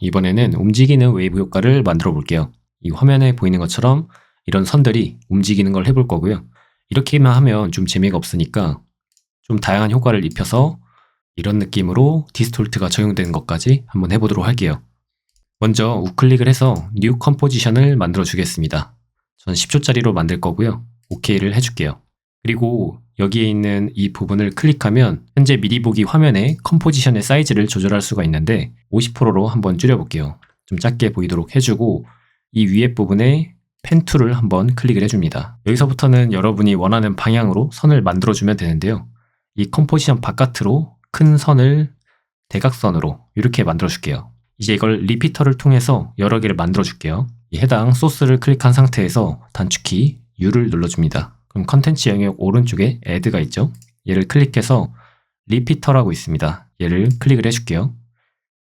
이번에는 움직이는 웨이브 효과를 만들어 볼게요. 이 화면에 보이는 것처럼 이런 선들이 움직이는 걸 해볼 거고요. 이렇게만 하면 좀 재미가 없으니까 좀 다양한 효과를 입혀서 이런 느낌으로 디스톨트가 적용되는 것까지 한번 해보도록 할게요. 먼저 우클릭을 해서 New Composition을 만들어 주겠습니다. 전 10초짜리로 만들 거고요. OK를 해줄게요. 그리고 여기에 있는 이 부분을 클릭하면 현재 미리 보기 화면에 컴포지션의 사이즈를 조절할 수가 있는데 50%로 한번 줄여볼게요. 좀 작게 보이도록 해주고 이 위에 부분에 펜 툴을 한번 클릭을 해줍니다. 여기서부터는 여러분이 원하는 방향으로 선을 만들어주면 되는데요. 이 컴포지션 바깥으로 큰 선을 대각선으로 이렇게 만들어줄게요. 이제 이걸 리피터를 통해서 여러 개를 만들어줄게요. 해당 소스를 클릭한 상태에서 단축키 U를 눌러줍니다. 그럼 컨텐츠 영역 오른쪽에 Add가 있죠? 얘를 클릭해서 리피터라고 있습니다. 얘를 클릭을 해줄게요.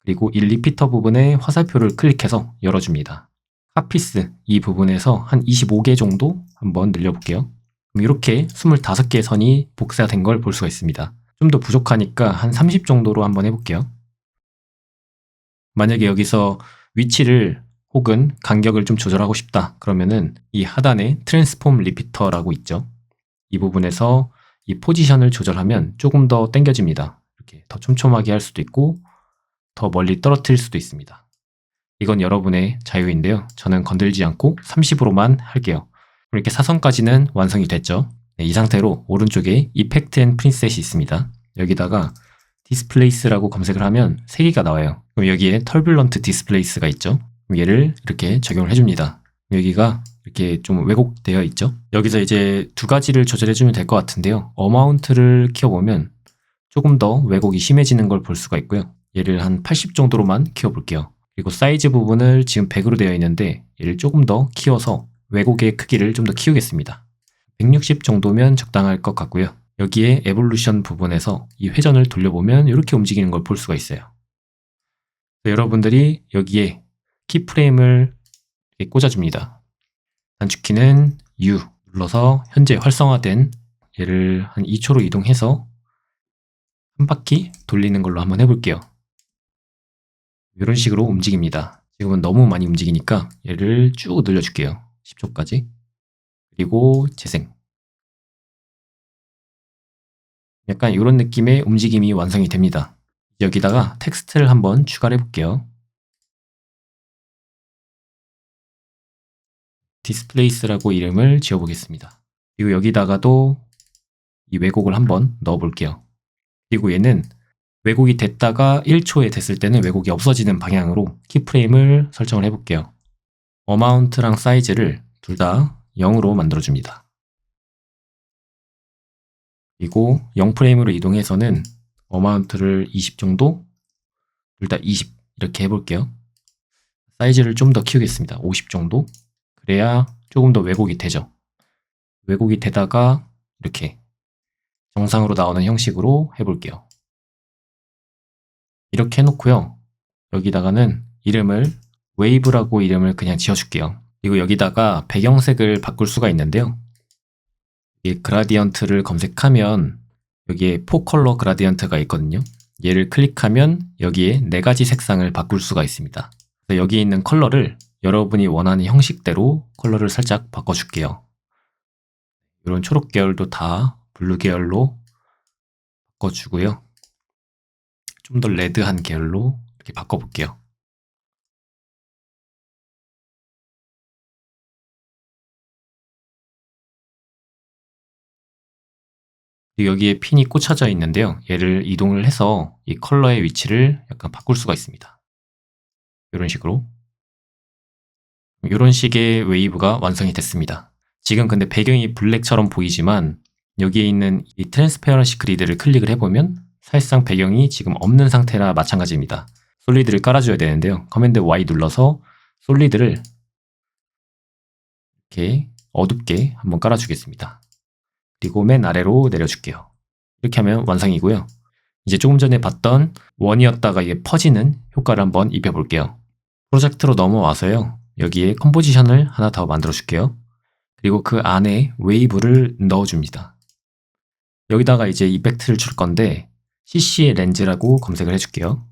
그리고 이 리피터 부분에 화살표를 클릭해서 열어줍니다. 카피스 이 부분에서 한 25개 정도 한번 늘려볼게요. 그럼 이렇게 25개의 선이 복사가 된 걸 볼 수가 있습니다. 좀 더 부족하니까 한 30 정도로 한번 해볼게요. 만약에 여기서 위치를 혹은 간격을 좀 조절하고 싶다 그러면은 이 하단에 트랜스폼 리피터라고 있죠. 이 부분에서 이 포지션을 조절하면 조금 더 당겨집니다. 이렇게 더 촘촘하게 할 수도 있고 더 멀리 떨어뜨릴 수도 있습니다. 이건 여러분의 자유인데요. 저는 건들지 않고 30으로만 할게요. 이렇게 사선까지는 완성이 됐죠. 네, 이 상태로 오른쪽에 이펙트 앤 프리셋이 있습니다. 여기다가 디스플레이스라고 검색을 하면 3개가 나와요. 그럼 여기에 터뷸런트 디스플레이스가 있죠. 그럼 얘를 이렇게 적용을 해줍니다. 여기가 이렇게 좀 왜곡되어 있죠. 여기서 이제 두 가지를 조절해주면 될 것 같은데요. 어마운트를 키워보면 조금 더 왜곡이 심해지는 걸 볼 수가 있고요. 얘를 한 80 정도로만 키워볼게요. 그리고 사이즈 부분을 지금 100으로 되어 있는데 얘를 조금 더 키워서 왜곡의 크기를 좀 더 키우겠습니다. 160 정도면 적당할 것 같고요. 여기에 에볼루션 부분에서 이 회전을 돌려보면 이렇게 움직이는 걸 볼 수가 있어요. 여러분들이 여기에 키프레임을 이렇게 꽂아줍니다. 단축키는 U 눌러서 현재 활성화된 얘를 한 2초로 이동해서 한 바퀴 돌리는 걸로 한번 해볼게요. 이런 식으로 움직입니다. 지금은 너무 많이 움직이니까 얘를 쭉 늘려줄게요. 10초까지. 그리고 재생. 약간 이런 느낌의 움직임이 완성이 됩니다. 여기다가 텍스트를 한번 추가를 해볼게요. 디스플레이스라고 이름을 지어보겠습니다. 그리고 여기다가도 이 왜곡을 한번 넣어볼게요. 그리고 얘는 왜곡이 됐다가 1초에 됐을 때는 왜곡이 없어지는 방향으로 키프레임을 설정을 해볼게요. 어마운트랑 사이즈를 둘 다 0으로 만들어줍니다. 그리고 0프레임으로 이동해서는 어마운트를 20 정도, 둘 다 20 이렇게 해볼게요. 사이즈를 좀 더 키우겠습니다. 50 정도. 그래야 조금 더 왜곡이 되죠. 왜곡이 되다가 이렇게 정상으로 나오는 형식으로 해볼게요. 이렇게 해놓고요. 여기다가는 이름을 웨이브라고 이름을 그냥 지어줄게요. 그리고 여기다가 배경색을 바꿀 수가 있는데요. 이 그라디언트를 검색하면 여기에 4컬러 그라디언트가 있거든요. 얘를 클릭하면 여기에 4가지 색상을 바꿀 수가 있습니다. 그래서 여기 있는 컬러를 여러분이 원하는 형식대로 컬러를 살짝 바꿔줄게요. 이런 초록 계열도 다 블루 계열로 바꿔주고요. 좀 더 레드한 계열로 이렇게 바꿔볼게요. 그리고 여기에 핀이 꽂혀져 있는데요. 얘를 이동을 해서 이 컬러의 위치를 약간 바꿀 수가 있습니다. 이런 식으로. 이런 식의 웨이브가 완성이 됐습니다. 지금 근데 배경이 블랙처럼 보이지만 여기에 있는 이 트랜스페어런시 그리드를 클릭을 해보면 사실상 배경이 지금 없는 상태라 마찬가지입니다. 솔리드를 깔아줘야 되는데요. 커맨드 Y 눌러서 솔리드를 이렇게 어둡게 한번 깔아주겠습니다. 그리고 맨 아래로 내려줄게요. 이렇게 하면 완성이고요. 이제 조금 전에 봤던 원이었다가 이게 퍼지는 효과를 한번 입혀볼게요. 프로젝트로 넘어와서요. 여기에 컴포지션을 하나 더 만들어 줄게요. 그리고 그 안에 웨이브를 넣어줍니다. 여기다가 이제 이펙트를 줄 건데 CC의 렌즈라고 검색을 해줄게요.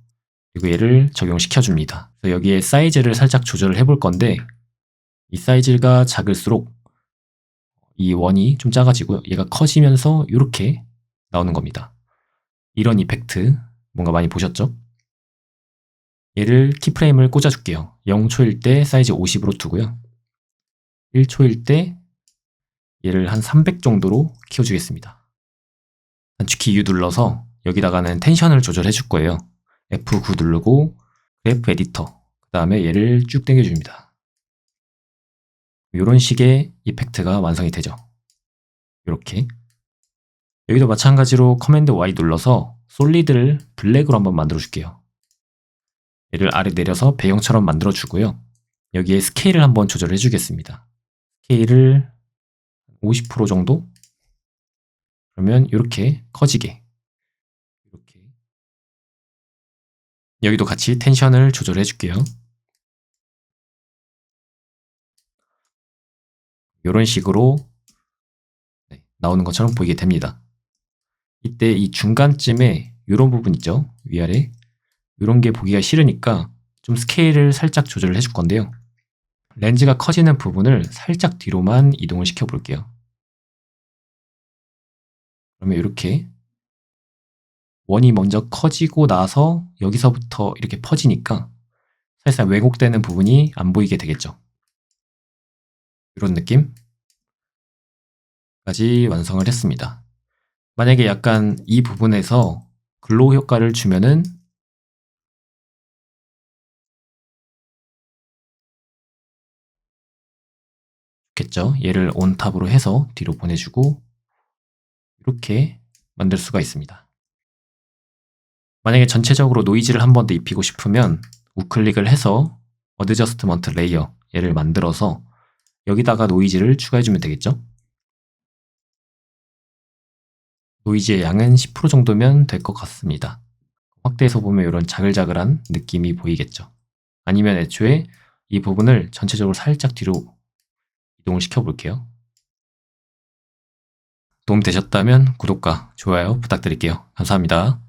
그리고 얘를 적용시켜 줍니다. 그래서 여기에 사이즈를 살짝 조절을 해볼 건데 이 사이즈가 작을수록 이 원이 좀 작아지고요. 얘가 커지면서 이렇게 나오는 겁니다. 이런 이펙트 뭔가 많이 보셨죠? 얘를 키프레임을 꽂아줄게요. 0초일 때 사이즈 50으로 두고요. 1초일 때 얘를 한 300 정도로 키워주겠습니다. 단축키 U 눌러서 여기다가는 텐션을 조절해 줄 거예요. F9 누르고 그래프 에디터 그 다음에 얘를 쭉 당겨줍니다. 이런 식의 이펙트가 완성이 되죠. 이렇게 여기도 마찬가지로 커맨드 Y 눌러서 솔리드를 블랙으로 한번 만들어 줄게요. 얘를 아래 내려서 배경처럼 만들어 주고요. 여기에 스케일을 한번 조절해 주겠습니다. 스케일을 50% 정도? 그러면 이렇게 커지게 이렇게 여기도 같이 텐션을 조절해 줄게요. 이런 식으로 나오는 것처럼 보이게 됩니다. 이때 이 중간쯤에 이런 부분 있죠? 위아래 이런 게 보기가 싫으니까 좀 스케일을 살짝 조절을 해줄 건데요. 렌즈가 커지는 부분을 살짝 뒤로만 이동을 시켜 볼게요. 그러면 이렇게 원이 먼저 커지고 나서 여기서부터 이렇게 퍼지니까 살짝 왜곡되는 부분이 안 보이게 되겠죠. 이런 느낌까지 완성을 했습니다. 만약에 약간 이 부분에서 글로우 효과를 주면은 좋겠죠. 얘를 온탑으로 해서 뒤로 보내주고 이렇게 만들 수가 있습니다. 만약에 전체적으로 노이즈를 한 번 더 입히고 싶으면 우클릭을 해서 어드저스트먼트 레이어 얘를 만들어서 여기다가 노이즈를 추가해주면 되겠죠. 노이즈의 양은 10% 정도면 될 것 같습니다. 확대해서 보면 이런 자글자글한 느낌이 보이겠죠. 아니면 애초에 이 부분을 전체적으로 살짝 뒤로 이동을 시켜 볼게요. 도움 되셨다면 구독과 좋아요 부탁드릴게요. 감사합니다.